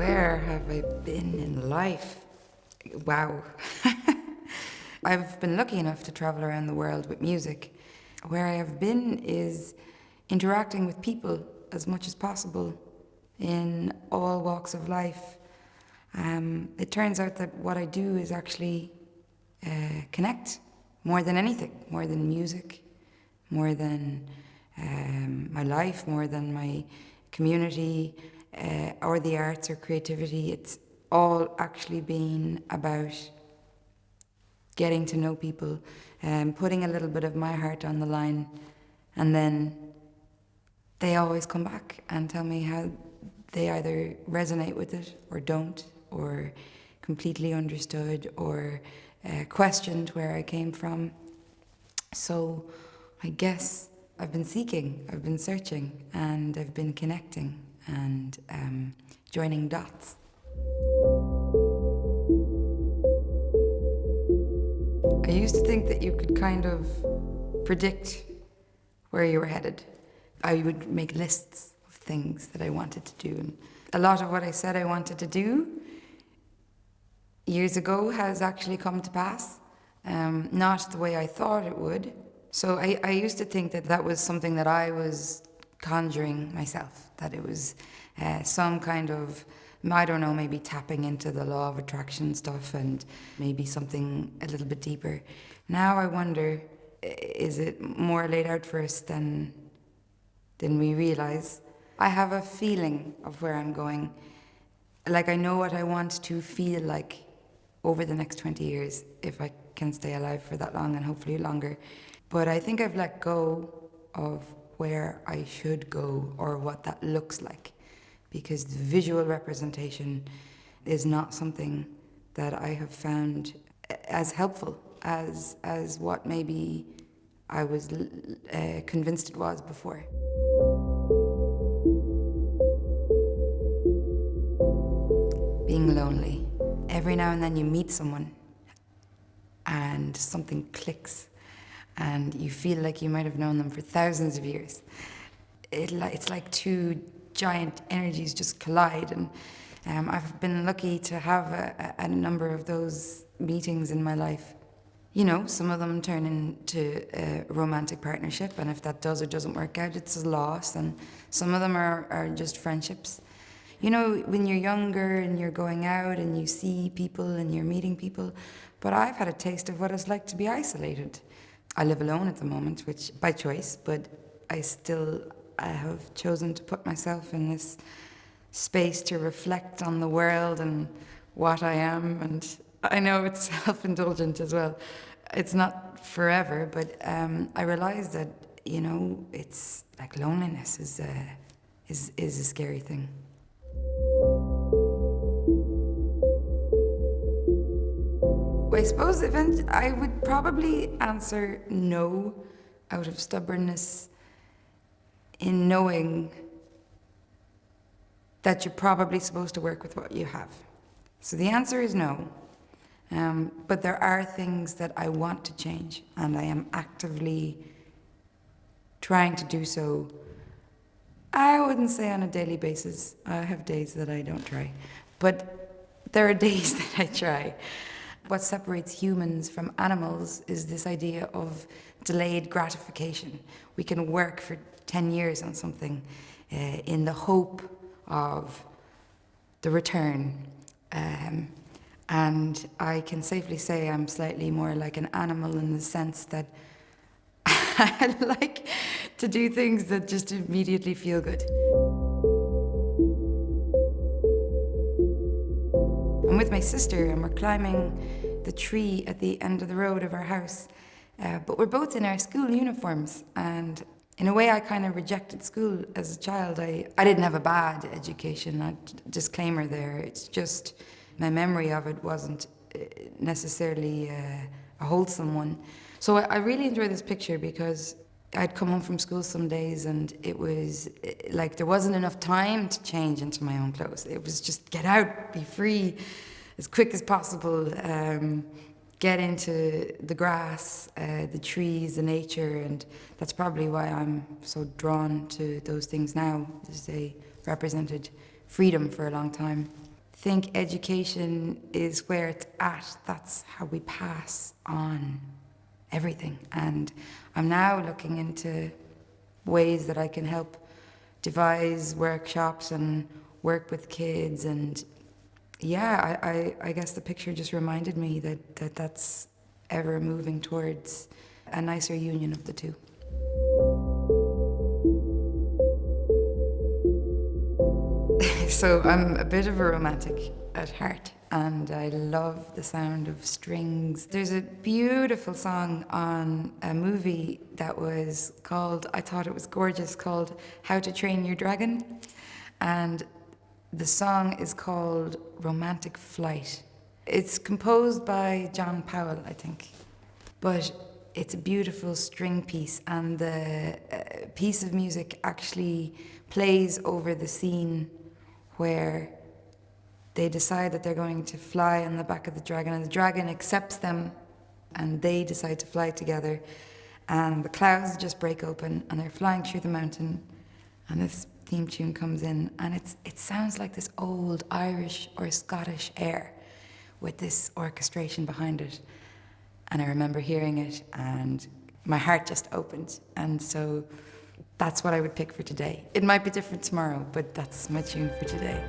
Where have I been in life? Wow. I've been lucky enough to travel around the world with music. Where I have been is interacting with people as much as possible in all walks of life. It turns out that what I do is actually connect more than anything, more than music, more than my life, more than my community, or the arts or creativity. It's all actually been about getting to know people, putting a little bit of my heart on the line, and then they always come back and tell me how they either resonate with it or don't, or completely understood, or questioned where I came from. So I guess I've been seeking, I've been searching, and I've been connecting and joining dots. I used to think that you could kind of predict where you were headed. I would make lists of things that I wanted to do. And a lot of what I said I wanted to do years ago has actually come to pass, not the way I thought it would. So I used to think that that was something that I was conjuring myself, that it was some kind of, I don't know, maybe tapping into the law of attraction stuff and maybe something a little bit deeper. Now I wonder, is it more laid out for us than we realize? I have a feeling of where I'm going. Like I know what I want to feel like over the next 20 years, if I can stay alive for that long and hopefully longer. But I think I've let go of where I should go or what that looks like, because the visual representation is not something that I have found as helpful as what maybe I was convinced it was before. Being lonely. Every now and then you meet someone and something clicks and you feel like you might have known them for thousands of years. It's like two giant energies just collide, and I've been lucky to have a number of those meetings in my life. You know, some of them turn into a romantic partnership, and if that does or doesn't work out, it's a loss, and some of them are just friendships. You know, when you're younger and you're going out and you see people and you're meeting people, but I've had a taste of what it's like to be isolated. I live alone at the moment, which by choice, but I have chosen to put myself in this space to reflect on the world and what I am, and I know it's self-indulgent as well. It's not forever, but I realize that, you know, it's like loneliness is a scary thing. I suppose I would probably answer no out of stubbornness, in knowing that you're probably supposed to work with what you have. So the answer is no. But there are things that I want to change, and I am actively trying to do so. I wouldn't say on a daily basis. I have days that I don't try, but there are days that I try. What separates humans from animals is this idea of delayed gratification. We can work for 10 years on something in the hope of the return. And I can safely say I'm slightly more like an animal in the sense that I like to do things that just immediately feel good. I'm with my sister and we're climbing the tree at the end of the road of our house, but we're both in our school uniforms, and in a way I kind of rejected school as a child. I didn't have a bad education, disclaimer there, it's just my memory of it wasn't necessarily a wholesome one. So I really enjoy this picture because I'd come home from school some days and it was like there wasn't enough time to change into my own clothes. It was just get out, be free as quick as possible, get into the grass, the trees, the nature, and that's probably why I'm so drawn to those things now, because they represented freedom for a long time. think education is where it's at. That's how we pass on everything. And I'm now looking into ways that I can help devise workshops and work with kids. And yeah, I guess the picture just reminded me that's ever moving towards a nicer union of the two. So I'm a bit of a romantic at heart, and I love the sound of strings. There's a beautiful song on a movie that was called, I thought it was gorgeous, called How to Train Your Dragon. And the song is called Romantic Flight. It's composed by John Powell, I think. But it's a beautiful string piece, and the piece of music actually plays over the scene where they decide that they're going to fly on the back of the dragon, and the dragon accepts them, and they decide to fly together, and the clouds just break open, and they're flying through the mountain, and this theme tune comes in, and it sounds like this old Irish or Scottish air with this orchestration behind it. And I remember hearing it, and my heart just opened, and so that's what I would pick for today. It might be different tomorrow, but that's my tune for today.